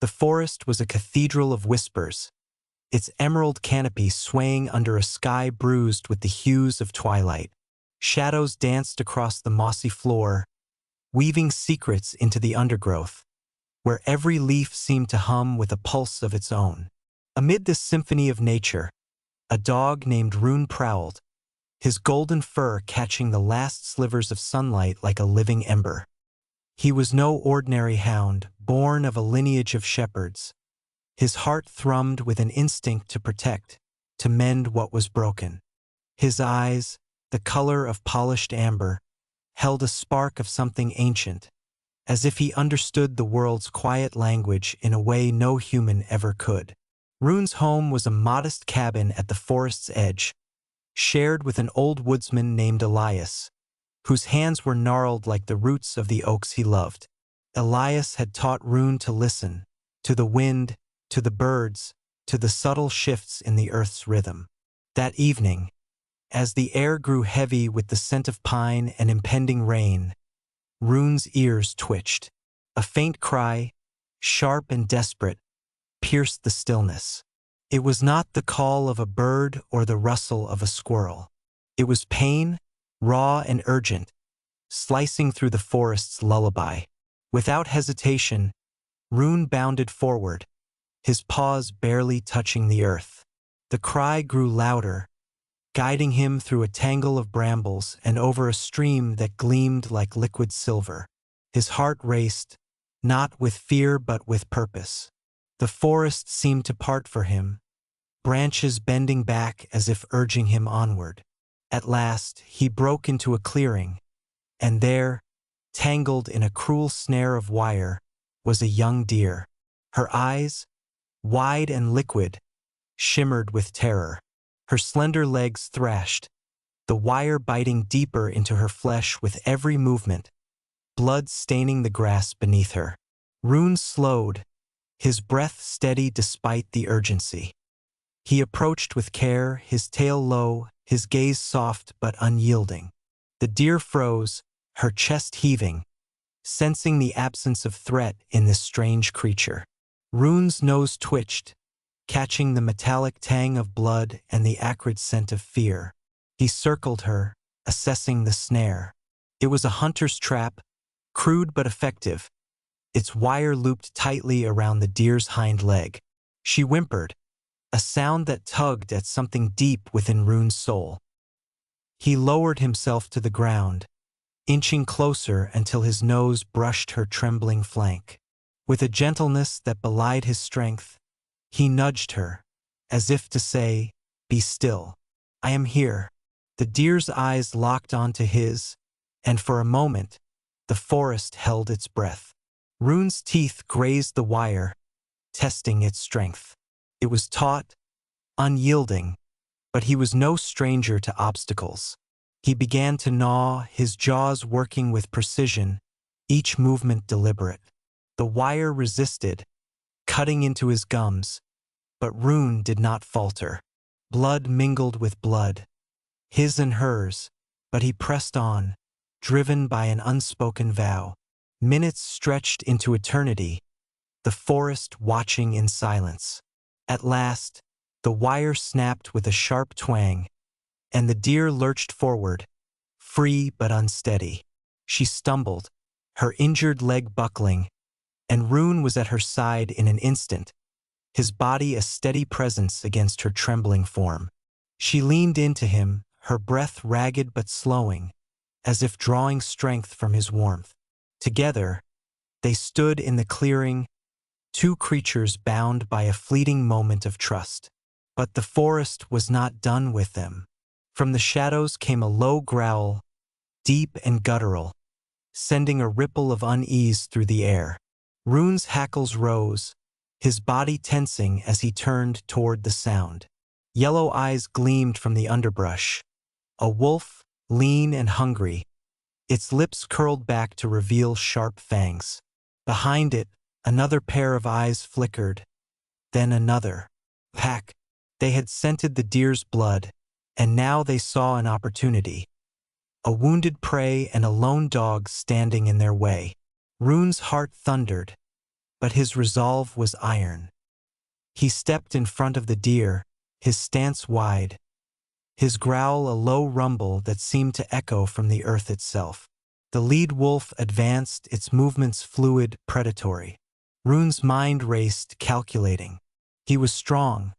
The forest was a cathedral of whispers, its emerald canopy swaying under a sky bruised with the hues of twilight. Shadows danced across the mossy floor, weaving secrets into the undergrowth, where every leaf seemed to hum with a pulse of its own. Amid this symphony of nature, a dog named Rune prowled, his golden fur catching the last slivers of sunlight like a living ember. He was no ordinary hound, born of a lineage of shepherds. His heart thrummed with an instinct to protect, to mend what was broken. His eyes, the color of polished amber, held a spark of something ancient, as if he understood the world's quiet language in a way no human ever could. Rune's home was a modest cabin at the forest's edge, shared with an old woodsman named Elias, whose hands were gnarled like the roots of the oaks he loved. Elias had taught Rune to listen, to the wind, to the birds, to the subtle shifts in the earth's rhythm. That evening, as the air grew heavy with the scent of pine and impending rain, Rune's ears twitched. A faint cry, sharp and desperate, pierced the stillness. It was not the call of a bird or the rustle of a squirrel. It was pain, raw and urgent, slicing through the forest's lullaby. Without hesitation, Rune bounded forward, his paws barely touching the earth. The cry grew louder, guiding him through a tangle of brambles and over a stream that gleamed like liquid silver. His heart raced, not with fear but with purpose. The forest seemed to part for him, branches bending back as if urging him onward. At last, he broke into a clearing, and there, tangled in a cruel snare of wire, was a young deer. Her eyes, wide and liquid, shimmered with terror. Her slender legs thrashed, the wire biting deeper into her flesh with every movement, blood staining the grass beneath her. Rune slowed, his breath steady despite the urgency. He approached with care, his tail low, his gaze soft but unyielding. The deer froze, her chest heaving, sensing the absence of threat in this strange creature. Rune's nose twitched, catching the metallic tang of blood and the acrid scent of fear. He circled her, assessing the snare. It was a hunter's trap, crude but effective, its wire looped tightly around the deer's hind leg. She whimpered, a sound that tugged at something deep within Rune's soul. He lowered himself to the ground, inching closer until his nose brushed her trembling flank. With a gentleness that belied his strength, he nudged her, as if to say, "Be still. I am here." The deer's eyes locked onto his, and for a moment, the forest held its breath. Rune's teeth grazed the wire, testing its strength. It was taut, unyielding, but he was no stranger to obstacles. He began to gnaw, his jaws working with precision, each movement deliberate. The wire resisted, cutting into his gums, but Rune did not falter. Blood mingled with blood, his and hers, but he pressed on, driven by an unspoken vow. Minutes stretched into eternity, the forest watching in silence. At last, the wire snapped with a sharp twang, and the deer lurched forward, free but unsteady. She stumbled, her injured leg buckling, and Rune was at her side in an instant, his body a steady presence against her trembling form. She leaned into him, her breath ragged but slowing, as if drawing strength from his warmth. Together, they stood in the clearing, two creatures bound by a fleeting moment of trust. But the forest was not done with them. From the shadows came a low growl, deep and guttural, sending a ripple of unease through the air. Rune's hackles rose, his body tensing as he turned toward the sound. Yellow eyes gleamed from the underbrush. A wolf, lean and hungry, its lips curled back to reveal sharp fangs. Behind it, another pair of eyes flickered, then another. Pack. They had scented the deer's blood, and now they saw an opportunity. A wounded prey and a lone dog standing in their way. Rune's heart thundered, but his resolve was iron. He stepped in front of the deer, his stance wide, his growl a low rumble that seemed to echo from the earth itself. The lead wolf advanced, its movements fluid, predatory. Rune's mind raced, calculating. He was strong,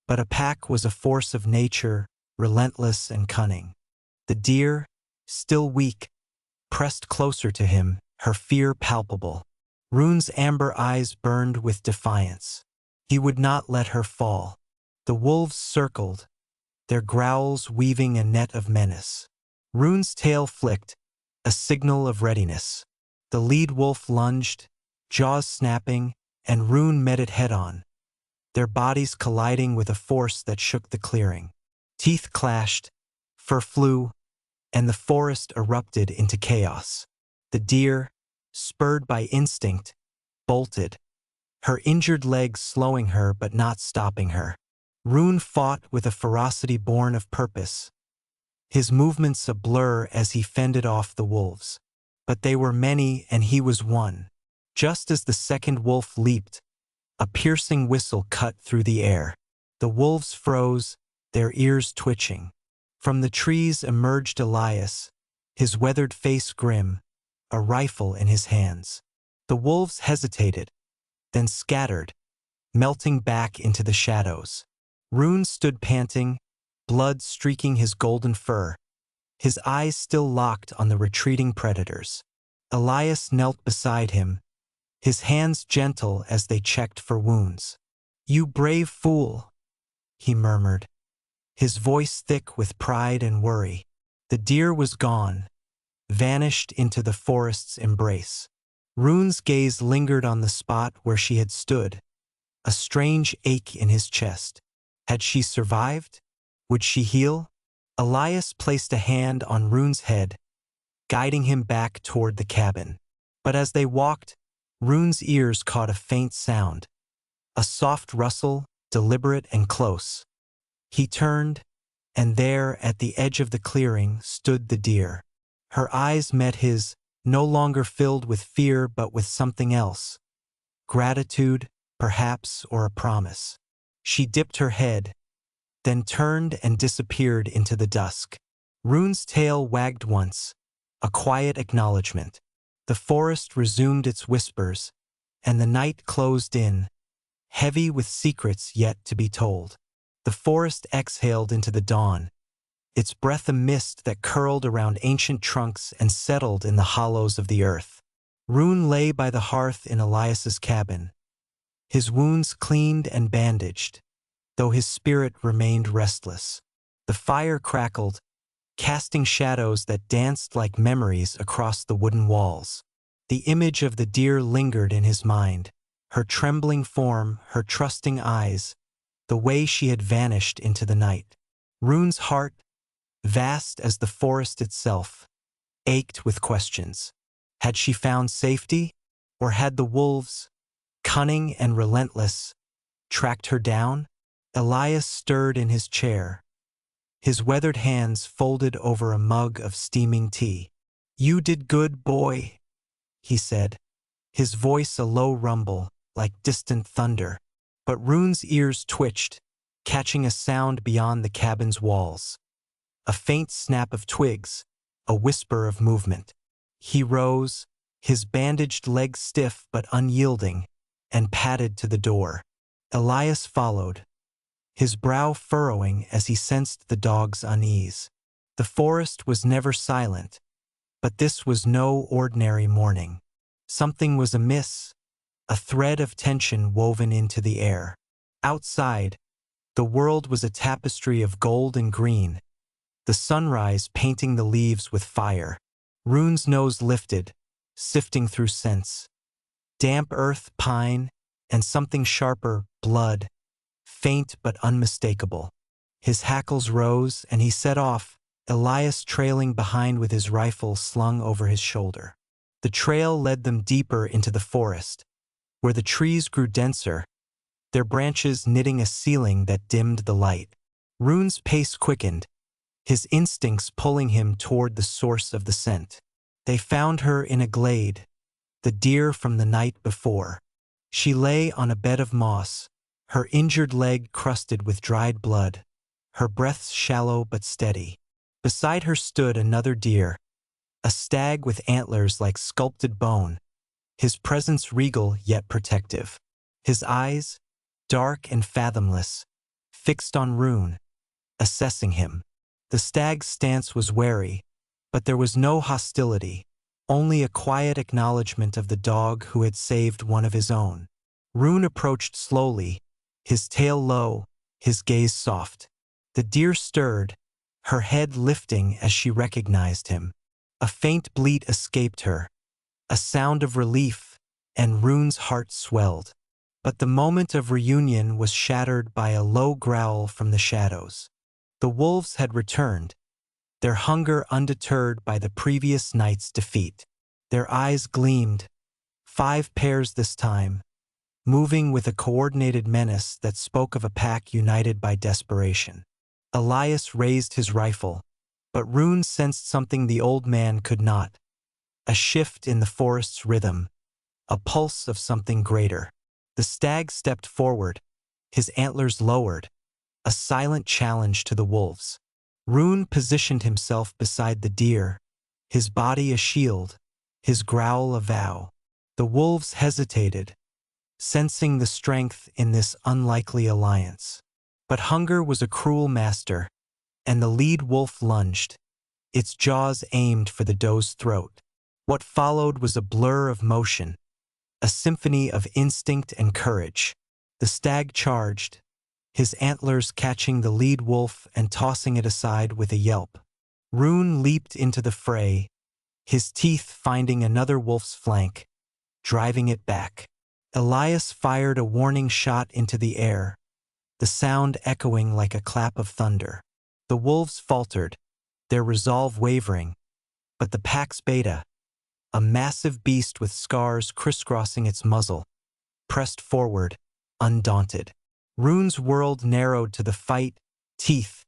but a pack was a force of nature, relentless and cunning. The deer, still weak, pressed closer to him, her fear palpable. Rune's amber eyes burned with defiance. He would not let her fall. The wolves circled, their growls weaving a net of menace. Rune's tail flicked, a signal of readiness. The lead wolf lunged, jaws snapping, and Rune met it head-on, their bodies colliding with a force that shook the clearing. Teeth clashed, fur flew, and the forest erupted into chaos. The deer, spurred by instinct, bolted, her injured legs slowing her but not stopping her. Rune fought with a ferocity born of purpose, his movements a blur as he fended off the wolves. But they were many and he was one. Just as the second wolf leaped, a piercing whistle cut through the air. The wolves froze, their ears twitching. From the trees emerged Elias, his weathered face grim, a rifle in his hands. The wolves hesitated, then scattered, melting back into the shadows. Rune stood panting, blood streaking his golden fur, his eyes still locked on the retreating predators. Elias knelt beside him, his hands gentle as they checked for wounds. "You brave fool," he murmured, his voice thick with pride and worry. The deer was gone, vanished into the forest's embrace. Rune's gaze lingered on the spot where she had stood, a strange ache in his chest. Had she survived? Would she heal? Elias placed a hand on Rune's head, guiding him back toward the cabin. But as they walked, Rune's ears caught a faint sound, a soft rustle, deliberate and close. He turned, and there, at the edge of the clearing, stood the deer. Her eyes met his, no longer filled with fear but with something else. Gratitude, perhaps, or a promise. She dipped her head, then turned and disappeared into the dusk. Rune's tail wagged once, a quiet acknowledgement. The forest resumed its whispers, and the night closed in, heavy with secrets yet to be told. The forest exhaled into the dawn, its breath a mist that curled around ancient trunks and settled in the hollows of the earth. Rune lay by the hearth in Elias's cabin, his wounds cleaned and bandaged, though his spirit remained restless. The fire crackled, casting shadows that danced like memories across the wooden walls. The image of the deer lingered in his mind, her trembling form, her trusting eyes, the way she had vanished into the night. Rune's heart, vast as the forest itself, ached with questions. Had she found safety, or had the wolves, cunning and relentless, tracked her down? Elias stirred in his chair, his weathered hands folded over a mug of steaming tea. "You did good, boy," he said, his voice a low rumble, like distant thunder. But Rune's ears twitched, catching a sound beyond the cabin's walls. A faint snap of twigs, a whisper of movement. He rose, his bandaged legs stiff but unyielding, and padded to the door. Elias followed, his brow furrowing as he sensed the dog's unease. The forest was never silent, but this was no ordinary morning. Something was amiss, a thread of tension woven into the air. Outside, the world was a tapestry of gold and green, the sunrise painting the leaves with fire. Rune's nose lifted, sifting through scents. Damp earth, pine, and something sharper, blood, faint but unmistakable. His hackles rose, and he set off, Elias trailing behind with his rifle slung over his shoulder. The trail led them deeper into the forest, where the trees grew denser, their branches knitting a ceiling that dimmed the light. Rune's pace quickened, his instincts pulling him toward the source of the scent. They found her in a glade, the deer from the night before. She lay on a bed of moss, her injured leg crusted with dried blood, her breaths shallow but steady. Beside her stood another deer, a stag with antlers like sculpted bone, his presence regal yet protective. His eyes, dark and fathomless, fixed on Rune, assessing him. The stag's stance was wary, but there was no hostility, only a quiet acknowledgement of the dog who had saved one of his own. Rune approached slowly, his tail low, his gaze soft. The deer stirred, her head lifting as she recognized him. A faint bleat escaped her, a sound of relief, and Rune's heart swelled. But the moment of reunion was shattered by a low growl from the shadows. The wolves had returned, their hunger undeterred by the previous night's defeat. Their eyes gleamed, 5 pairs this time, moving with a coordinated menace that spoke of a pack united by desperation. Elias raised his rifle, but Rune sensed something the old man could not. A shift in the forest's rhythm, a pulse of something greater. The stag stepped forward, his antlers lowered, a silent challenge to the wolves. Rune positioned himself beside the deer, his body a shield, his growl a vow. The wolves hesitated, sensing the strength in this unlikely alliance. But hunger was a cruel master, and the lead wolf lunged, its jaws aimed for the doe's throat. What followed was a blur of motion, a symphony of instinct and courage. The stag charged, his antlers catching the lead wolf and tossing it aside with a yelp. Rune leaped into the fray, his teeth finding another wolf's flank, driving it back. Elias fired a warning shot into the air, the sound echoing like a clap of thunder. The wolves faltered, their resolve wavering, but the pack's beta, a massive beast with scars crisscrossing its muzzle, pressed forward, undaunted. Rune's world narrowed to the fight, teeth,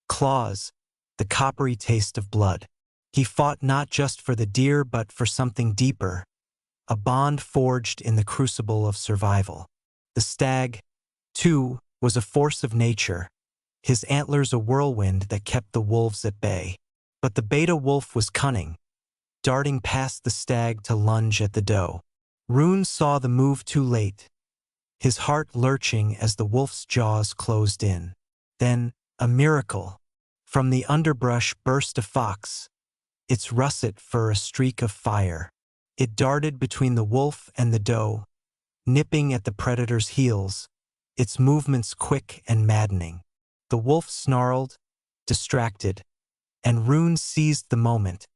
claws, the coppery taste of blood. He fought not just for the deer but for something deeper, a bond forged in the crucible of survival. The stag, too, was a force of nature, his antlers a whirlwind that kept the wolves at bay. But the beta wolf was cunning, darting past the stag to lunge at the doe. Rune saw the move too late, his heart lurching as the wolf's jaws closed in. Then, a miracle. From the underbrush burst a fox, its russet fur a streak of fire. It darted between the wolf and the doe, nipping at the predator's heels, its movements quick and maddening. The wolf snarled, distracted, and Rune seized the moment,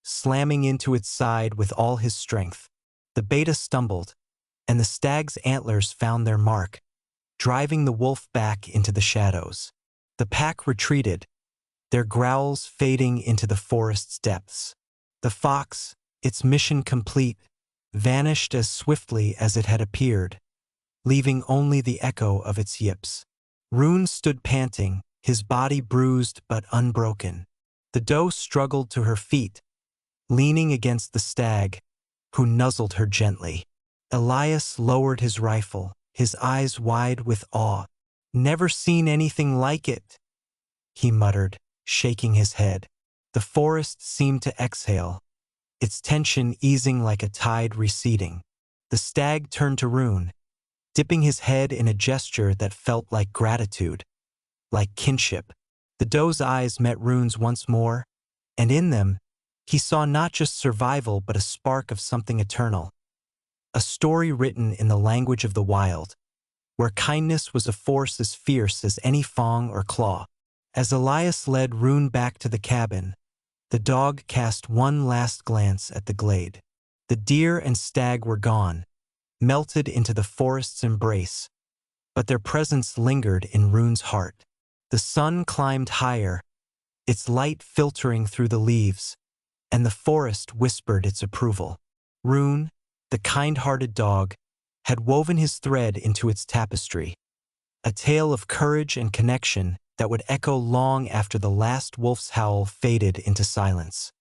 slamming into its side with all his strength. The beta stumbled, and the stag's antlers found their mark, driving the wolf back into the shadows. The pack retreated, their growls fading into the forest's depths. The fox, its mission complete, vanished as swiftly as it had appeared, leaving only the echo of its yips. Rune stood panting, his body bruised but unbroken. The doe struggled to her feet, leaning against the stag, who nuzzled her gently. Elias lowered his rifle, his eyes wide with awe. "Never seen anything like it," he muttered, shaking his head. The forest seemed to exhale, its tension easing like a tide receding. The stag turned to Rune, dipping his head in a gesture that felt like gratitude, like kinship. The doe's eyes met Rune's once more, and in them, he saw not just survival but a spark of something eternal. A story written in the language of the wild, where kindness was a force as fierce as any fang or claw. As Elias led Rune back to the cabin, the dog cast one last glance at the glade. The deer and stag were gone, melted into the forest's embrace, but their presence lingered in Rune's heart. The sun climbed higher, its light filtering through the leaves, and the forest whispered its approval. Rune, the kind-hearted dog, had woven his thread into its tapestry, a tale of courage and connection that would echo long after the last wolf's howl faded into silence.